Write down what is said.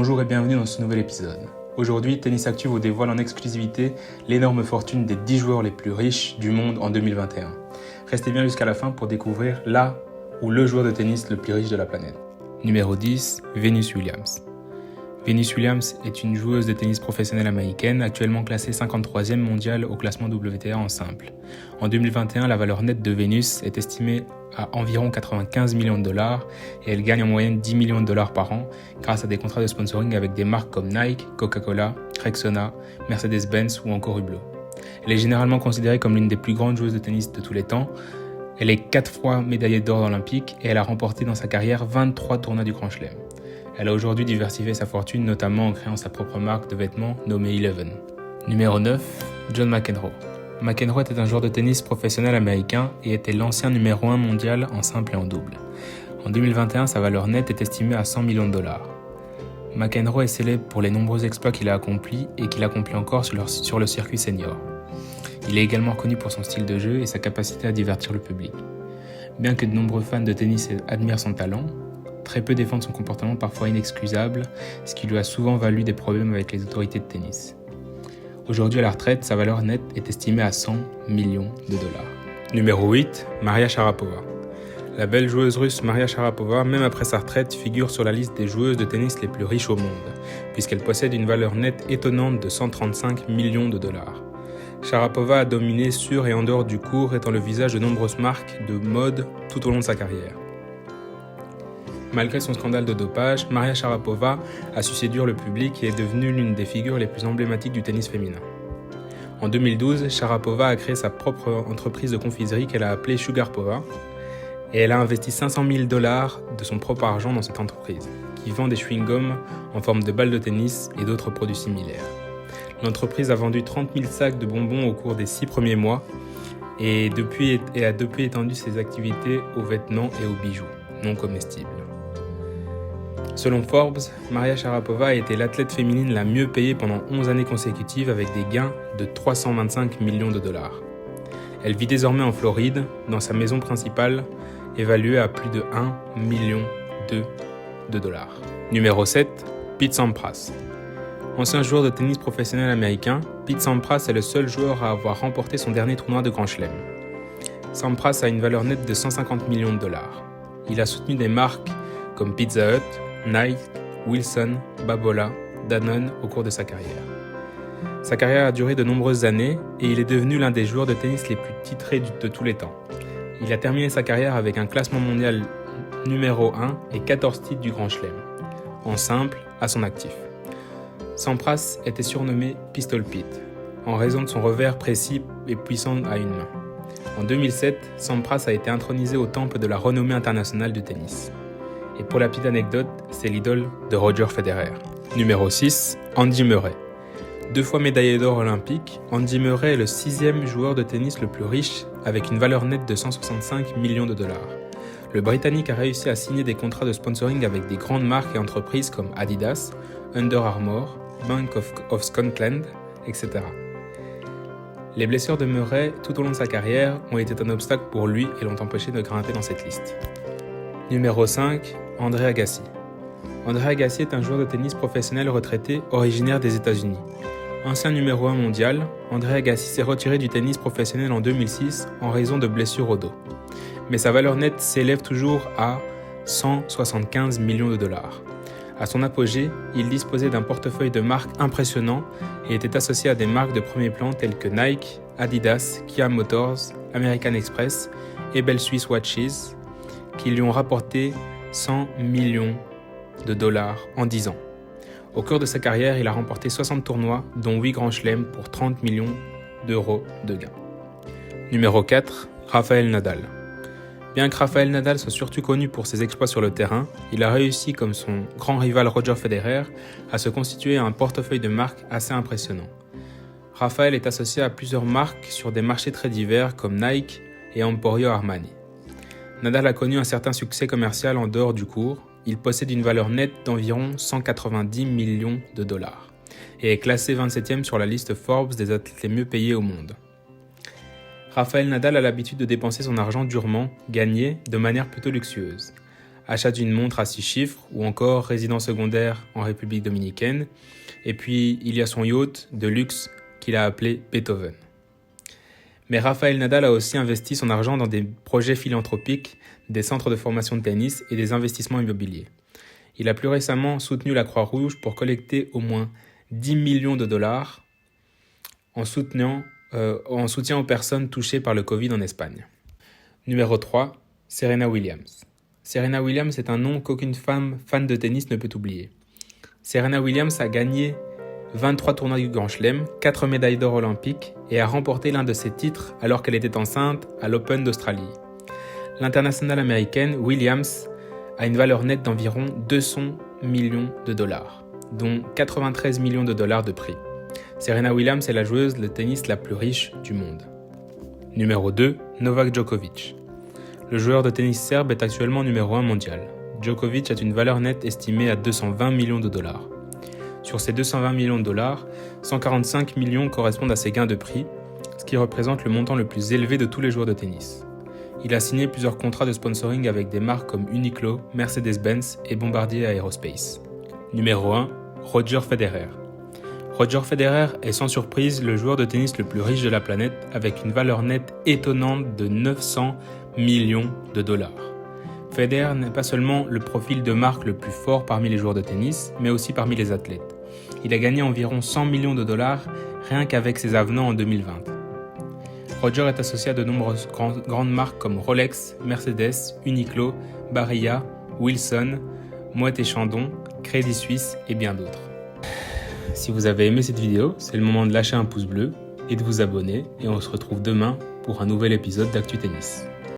Bonjour et bienvenue dans ce nouvel épisode. Aujourd'hui, Tennis Actu vous dévoile en exclusivité l'énorme fortune des 10 joueurs les plus riches du monde en 2021. Restez bien jusqu'à la fin pour découvrir le joueur de tennis le plus riche de la planète. Numéro 10, Venus Williams. Venus Williams est une joueuse de tennis professionnelle américaine, actuellement classée 53e mondiale au classement WTA en simple. En 2021, la valeur nette de Venus est estimée à environ 95 millions de dollars et elle gagne en moyenne 10 millions de dollars par an grâce à des contrats de sponsoring avec des marques comme Nike, Coca-Cola, Rexona, Mercedes-Benz ou encore Hublot. Elle est généralement considérée comme l'une des plus grandes joueuses de tennis de tous les temps. Elle est 4 fois médaillée d'or olympique et elle a remporté dans sa carrière 23 tournois du Grand Chelem. Elle a aujourd'hui diversifié sa fortune, notamment en créant sa propre marque de vêtements nommée Eleven. Numéro 9, John McEnroe. McEnroe était un joueur de tennis professionnel américain et était l'ancien numéro 1 mondial en simple et en double. En 2021, sa valeur nette est estimée à 100 millions de dollars. McEnroe est célèbre pour les nombreux exploits qu'il a accomplis et qu'il accomplit encore sur le circuit senior. Il est également reconnu pour son style de jeu et sa capacité à divertir le public. Bien que de nombreux fans de tennis admirent son talent, très peu défendent son comportement parfois inexcusable, ce qui lui a souvent valu des problèmes avec les autorités de tennis. Aujourd'hui à la retraite, sa valeur nette est estimée à 100 millions de dollars. Numéro 8, Maria Sharapova. La belle joueuse russe Maria Sharapova, même après sa retraite, figure sur la liste des joueuses de tennis les plus riches au monde, puisqu'elle possède une valeur nette étonnante de 135 millions de dollars. Sharapova a dominé sur et en dehors du court, étant le visage de nombreuses marques de mode tout au long de sa carrière. Malgré son scandale de dopage, Maria Sharapova a su séduire le public et est devenue l'une des figures les plus emblématiques du tennis féminin. En 2012, Sharapova a créé sa propre entreprise de confiserie qu'elle a appelée Sugarpova et elle a investi 500 000 dollars de son propre argent dans cette entreprise, qui vend des chewing-gums en forme de balles de tennis et d'autres produits similaires. L'entreprise a vendu 30 000 sacs de bonbons au cours des 6 premiers mois et a depuis étendu ses activités aux vêtements et aux bijoux non comestibles. Selon Forbes, Maria Sharapova a été l'athlète féminine la mieux payée pendant 11 années consécutives avec des gains de 325 millions de dollars. Elle vit désormais en Floride, dans sa maison principale, évaluée à plus de 1 million de dollars. Numéro 7, Pete Sampras. Ancien joueur de tennis professionnel américain, Pete Sampras est le seul joueur à avoir remporté son dernier tournoi de Grand Chelem. Sampras a une valeur nette de 150 millions de dollars. Il a soutenu des marques comme Pizza Hut, Nike, Wilson, Babola, Danone au cours de sa carrière. Sa carrière a duré de nombreuses années et il est devenu l'un des joueurs de tennis les plus titrés de tous les temps. Il a terminé sa carrière avec un classement mondial numéro 1 et 14 titres du Grand Chelem, en simple à son actif. Sampras était surnommé Pistol Pete, en raison de son revers précis et puissant à une main. En 2007, Sampras a été intronisé au temple de la renommée internationale du tennis. Et pour la petite anecdote, c'est l'idole de Roger Federer. Numéro 6, Andy Murray. 2 fois médaillé d'or olympique, Andy Murray est le 6e joueur de tennis le plus riche avec une valeur nette de 165 millions de dollars. Le Britannique a réussi à signer des contrats de sponsoring avec des grandes marques et entreprises comme Adidas, Under Armour, Bank of Scotland, etc. Les blessures de Murray tout au long de sa carrière ont été un obstacle pour lui et l'ont empêché de grimper dans cette liste. Numéro 5, André Agassi. André Agassi est un joueur de tennis professionnel retraité originaire des États-Unis. Ancien numéro 1 mondial, André Agassi s'est retiré du tennis professionnel en 2006 en raison de blessures au dos. Mais sa valeur nette s'élève toujours à 175 millions de dollars. À son apogée, il disposait d'un portefeuille de marques impressionnant et était associé à des marques de premier plan telles que Nike, Adidas, Kia Motors, American Express et Bell Swiss Watches, qui lui ont rapporté 100 millions de dollars en 10 ans. Au cours de sa carrière, il a remporté 60 tournois, dont 8 grands chelems pour 30 millions d'euros de gains. Numéro 4, Rafael Nadal. Bien que Rafael Nadal soit surtout connu pour ses exploits sur le terrain, il a réussi, comme son grand rival Roger Federer, à se constituer un portefeuille de marques assez impressionnant. Rafael est associé à plusieurs marques sur des marchés très divers comme Nike et Emporio Armani. Nadal a connu un certain succès commercial en dehors du court. Il possède une valeur nette d'environ 190 millions de dollars et est classé 27e sur la liste Forbes des athlètes les mieux payés au monde. Rafael Nadal a l'habitude de dépenser son argent durement, gagné de manière plutôt luxueuse. achat d'une montre à 6 chiffres ou encore résidence secondaire en République dominicaine. Et puis, il y a son yacht de luxe qu'il a appelé Beethoven. Mais Rafael Nadal a aussi investi son argent dans des projets philanthropiques, des centres de formation de tennis et des investissements immobiliers. Il a plus récemment soutenu la Croix-Rouge pour collecter au moins 10 millions de dollars en soutien aux personnes touchées par le Covid en Espagne. Numéro 3, Serena Williams. Serena Williams est un nom qu'aucune femme fan de tennis ne peut oublier. Serena Williams a gagné 23 tournois du Grand Chelem, 4 médailles d'or olympiques et a remporté l'un de ses titres alors qu'elle était enceinte à l'Open d'Australie. L'internationale américaine Williams a une valeur nette d'environ 200 millions de dollars, dont 93 millions de dollars de prix. Serena Williams est la joueuse de tennis la plus riche du monde. Numéro 2, Novak Djokovic. Le joueur de tennis serbe est actuellement numéro 1 mondial. Djokovic a une valeur nette estimée à 220 millions de dollars. Sur ces 220 millions de dollars, 145 millions correspondent à ses gains de prix, ce qui représente le montant le plus élevé de tous les joueurs de tennis. Il a signé plusieurs contrats de sponsoring avec des marques comme Uniqlo, Mercedes-Benz et Bombardier Aerospace. Numéro 1, Roger Federer. Roger Federer est sans surprise le joueur de tennis le plus riche de la planète avec une valeur nette étonnante de 900 millions de dollars. Federer n'est pas seulement le profil de marque le plus fort parmi les joueurs de tennis, mais aussi parmi les athlètes. Il a gagné environ 100 millions de dollars rien qu'avec ses avenants en 2020. Roger est associé à de nombreuses grandes marques comme Rolex, Mercedes, Uniqlo, Barilla, Wilson, Moët & Chandon, Crédit Suisse et bien d'autres. Si vous avez aimé cette vidéo, c'est le moment de lâcher un pouce bleu et de vous abonner et on se retrouve demain pour un nouvel épisode d'Actu Tennis.